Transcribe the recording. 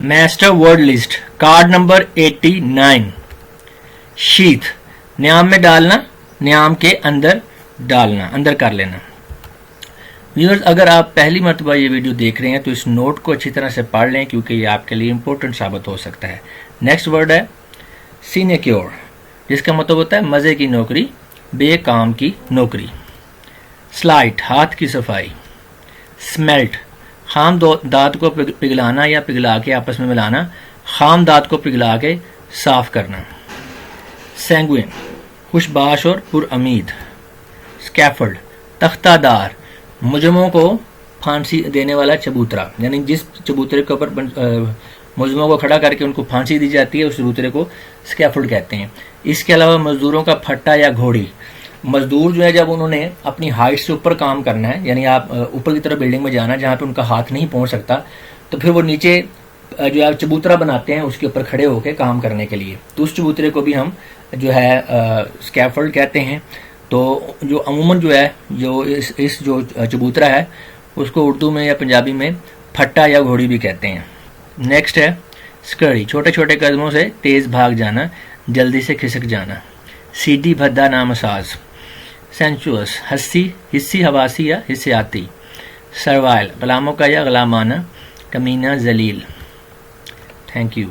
Master word list card number 89। Sheath, न्याम में डालना, न्याम के अंदर डालना, अंदर कर लेना। व्यूअर्स, अगर आप पहली मरतबा ये वीडियो देख रहे हैं तो इस नोट को अच्छी तरह से पढ़ लें क्योंकि ये आपके लिए इंपॉर्टेंट साबित हो सकता है। नेक्स्ट वर्ड है सिनेक्योर, जिसका मतलब होता है मज़े की नौकरी, बेकाम की नौकरी। स्लाइट, हाथ की सफाई। स्मेल्ट, खाम दांत को पिघलाना या पिघला के आपस में मिलाना, खाम दांत को पिघला के साफ करना। सैंगुइन, खुशबाश और पुरअमीद। स्कैफोल्ड, तख्तादार, मुजरमों को फांसी देने वाला चबूतरा, यानी जिस चबूतरे के ऊपर मुजरमों को खड़ा करके उनको फांसी दी जाती है उस चबूतरे को स्कैफोल्ड कहते हैं। इसके अलावा मजदूरों का फट्टा या घोड़ी, मजदूर जो है जब उन्होंने अपनी हाइट से ऊपर काम करना है, यानी आप ऊपर की तरफ बिल्डिंग में जाना जहाँ पे उनका हाथ नहीं पहुँच सकता, तो फिर वो नीचे जो है चबूतरा बनाते हैं उसके ऊपर खड़े होकर काम करने के लिए, तो उस चबूतरे को भी हम जो है स्कैफोल्ड कहते हैं। तो जो अमूमन जो है जो इस जो चबूतरा है उसको उर्दू में या पंजाबी में फट्टा या घोड़ी भी कहते हैं। नेक्स्ट है स्कर्री, छोटे छोटे कदमों से तेज़ भाग जाना, जल्दी से खिसक जाना। सीधी भद्दा नामसाज। सेंचुअस, हिस्सी हवासी या हिस्सियाती। सर्वाइल, गुलामों का या गुलामाना, कमीना जलील। Thank you.